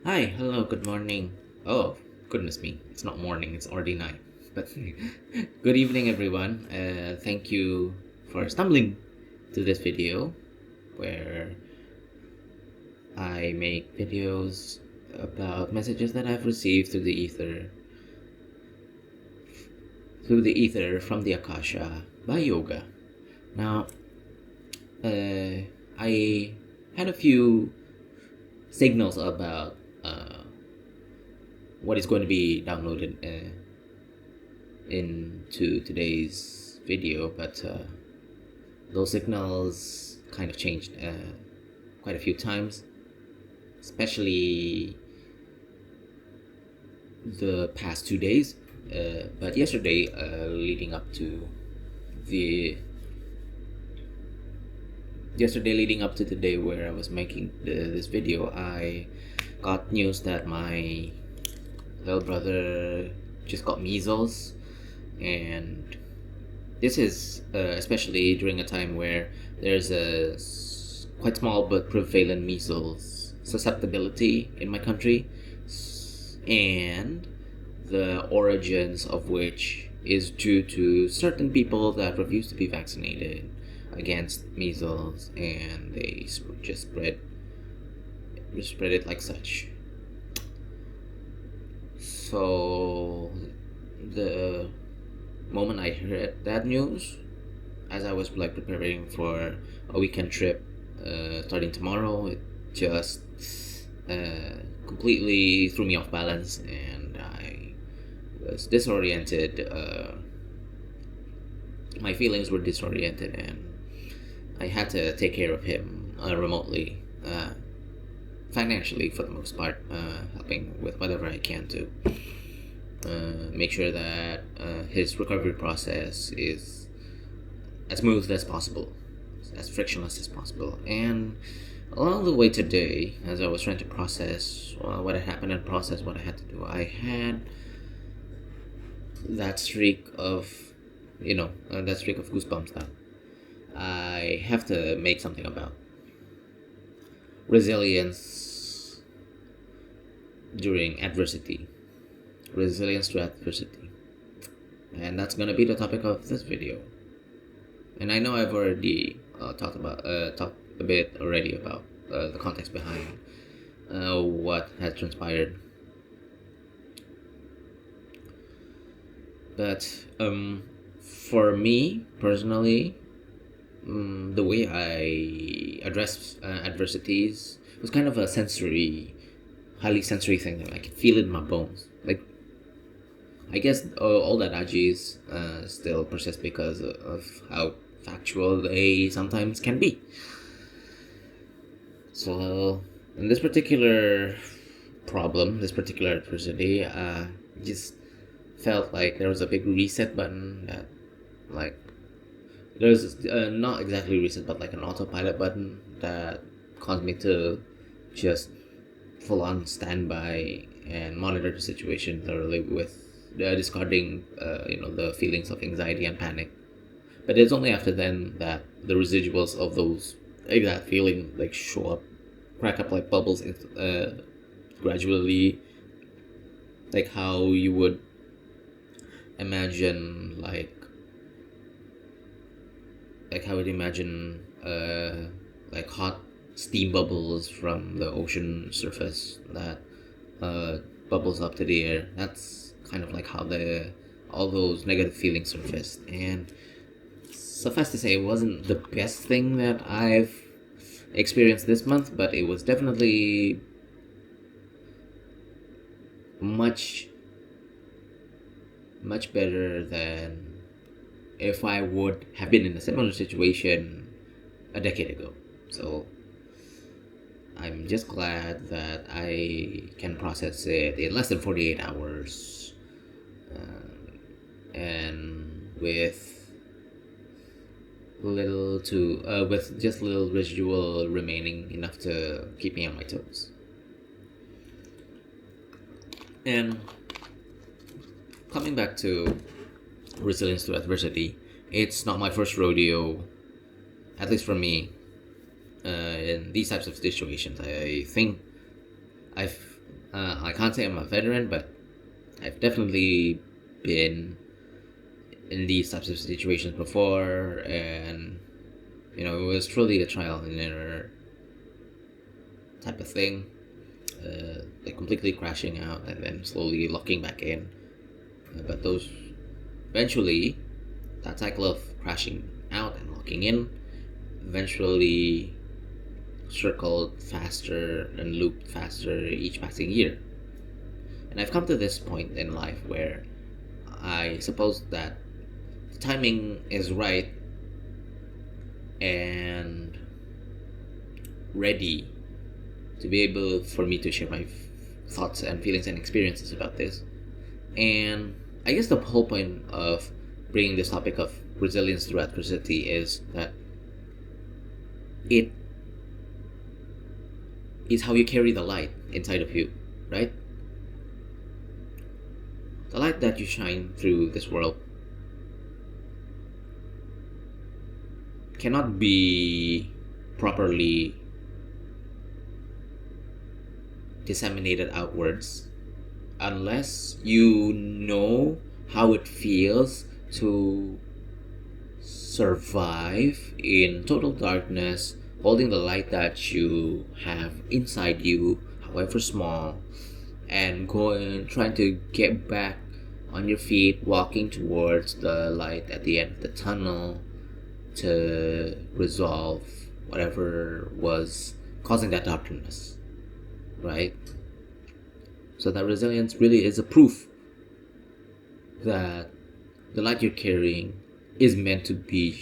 Hi, hello, good morning. Oh, goodness me, it's not morning, it's already night. But good evening, everyone. Thank you for stumbling to this video where I make videos about messages that I've received through the ether from the Akasha by yoga. Now, I had a few signals about what is going to be downloaded into today's video, but those signals kind of changed quite a few times, especially the past 2 days. But yesterday, the leading up to the day where I was making this video, I got news that my little brother just got measles, and this is especially during a time where there's a quite small but prevalent measles susceptibility in my country, and the origins of which is due to certain people that refuse to be vaccinated against measles, and they just spread it like such. So the moment I heard that news, as I was like preparing for a weekend trip starting tomorrow, it just completely threw me off balance, and I was disoriented. My feelings were disoriented, and I had to take care of him remotely, financially for the most part, helping with whatever I can to make sure that his recovery process is as smooth as possible, as frictionless as possible. And along the way today, as I was trying to process what had happened and process what I had to do, I had that streak of, goosebumps that I have to make something about. Resilience during adversity. Resilience to adversity. And that's gonna be the topic of this video. And I know I've already talked a bit already about the context behind what had transpired. But for me personally, the way I address adversities was kind of a highly sensory thing. I could feel it in my bones. Like, I guess all that adagis still persist because of how factual they sometimes can be. So, in this particular adversity, just felt like there was a big reset button that, like, there's not exactly reset, but like an autopilot button that caused me to just full on standby and monitor the situation thoroughly with discarding, the feelings of anxiety and panic. But it's only after then that the residuals of those exact feeling like show up, crack up like bubbles, gradually, like how you would imagine like hot steam bubbles from the ocean surface that bubbles up to the air. That's kind of like how all those negative feelings surfaced. And suffice to say, it wasn't the best thing that I've experienced this month, but it was definitely much better than if I would have been in a similar situation a decade ago. So I'm just glad that I can process it in less than 48 hours, and with just little residual remaining, enough to keep me on my toes. And coming back to resilience to adversity, it's not my first rodeo, at least for me, in these types of situations. I think I've I can't say I'm a veteran, but I've definitely been in these types of situations before, and it was truly a trial and error type of thing. Like completely crashing out and then slowly locking back in. But those eventually, that cycle of crashing out and locking in eventually circled faster and looped faster each passing year. And I've come to this point in life where I suppose that the timing is right and ready to be able for me to share my thoughts and feelings and experiences about this. And I guess the whole point of bringing this topic of resilience through adversity is that it is how you carry the light inside of you, right? The light that you shine through this world cannot be properly disseminated outwards unless you know how it feels to survive in total darkness, holding the light that you have inside you, however small, and trying to get back on your feet, walking towards the light at the end of the tunnel to resolve whatever was causing that darkness, right? So that resilience really is a proof that the light you're carrying is meant to be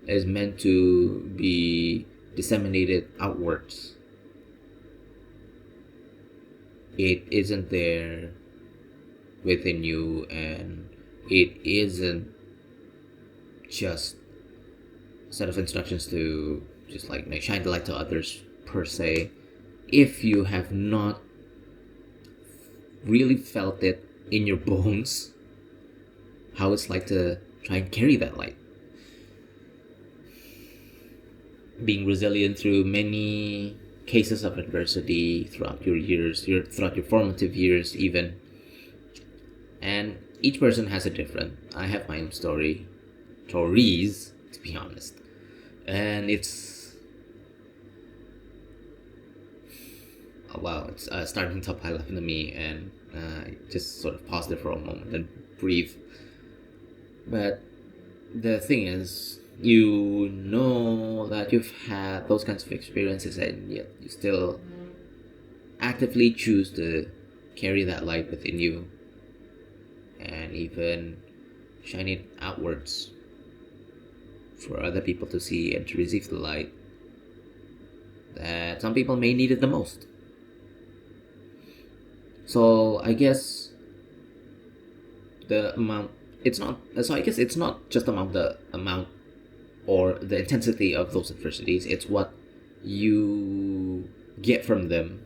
is meant to be disseminated outwards. It isn't there within you, and it isn't just a set of instructions to just like shine the light to others per se. If you have not really felt it in your bones, how it's like to try and carry that light. Being resilient through many cases of adversity throughout your years, throughout your formative years even. And each person has a different. I have my own stories, to be honest. And it's... oh, wow, it's starting to pile up into me, and just sort of pause there for a moment and breathe. But the thing is, you know that you've had those kinds of experiences, and yet you still actively choose to carry that light within you and even shine it outwards for other people to see and to receive the light that some people may need it the most. So I guess the amount it's not so I guess it's not just about the amount or the intensity of those adversities, it's what you get from them,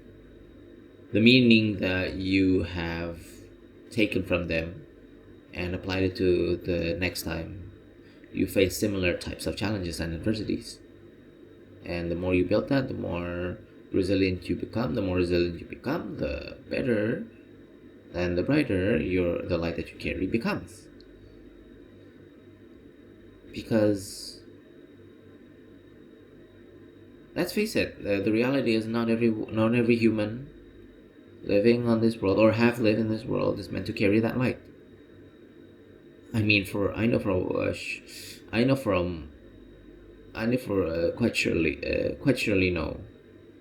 the meaning that you have taken from them and applied it to the next time you face similar types of challenges and adversities. And the more you build that, the more resilient you become. The more resilient you become, the better and the brighter the light that you carry becomes. Because let's face it, the reality is not every human living on this world or have lived in this world is meant to carry that light. I mean, quite surely know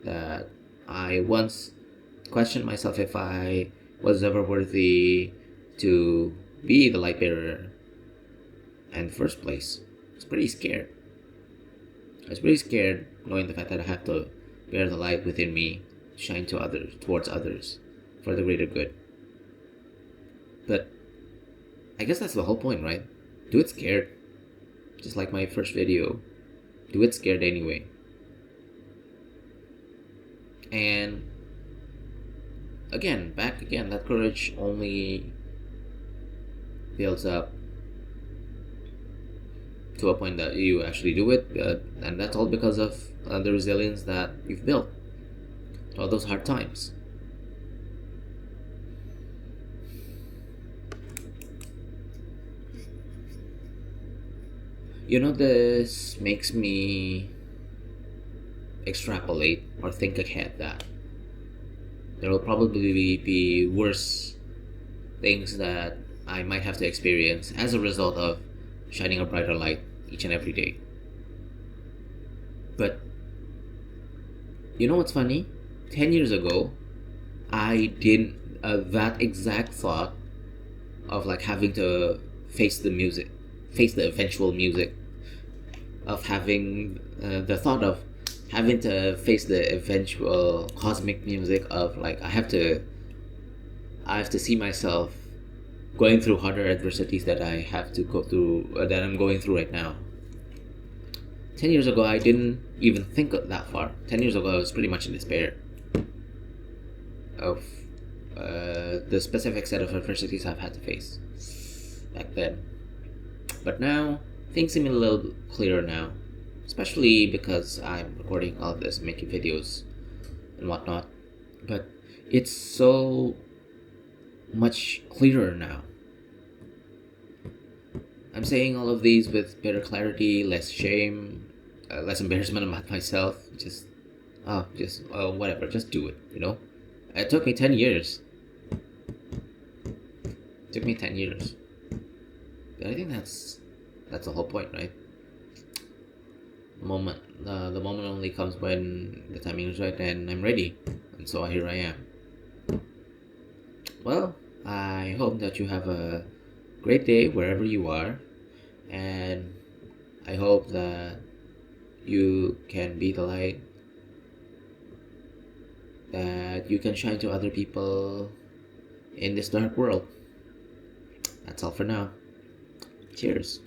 that I once questioned myself if I was ever worthy to be the light bearer in the first place. I was pretty scared. Knowing the fact that I have to bear the light within me, shine towards others, for the greater good. But I guess that's the whole point, right? Do it scared. Just like my first video. Do it scared anyway. And that courage only builds up to a point that you actually do it, and that's all because of the resilience that you've built throughout those hard times. This makes me extrapolate or think ahead that there will probably be worse things that I might have to experience as a result of shining a brighter light each and every day. But you know what's funny? 10 years ago, I didn't, that exact thought of like having to face the music, face the eventual music, of having the thought of having to face the eventual cosmic music of like I have to see myself going through harder adversities that I have to go through, that I'm going through right now. 10 years ago, I didn't even think that far. 10 years ago, I was pretty much in despair of the specific set of adversities I've had to face back then. But now, things seem a little clearer now, especially because I'm recording all of this, making videos and whatnot. But it's so much clearer now. I'm saying all of these with better clarity, less shame, less embarrassment about myself. Whatever, just do it, It took me 10 years. It took me 10 years. But I think that's the whole point, right? The moment only comes when the timing is right and I'm ready. And so here I am. Well, I hope that you have a great day wherever you are. And I hope that you can be the light that you can shine to other people in this dark world. That's all for now. Cheers.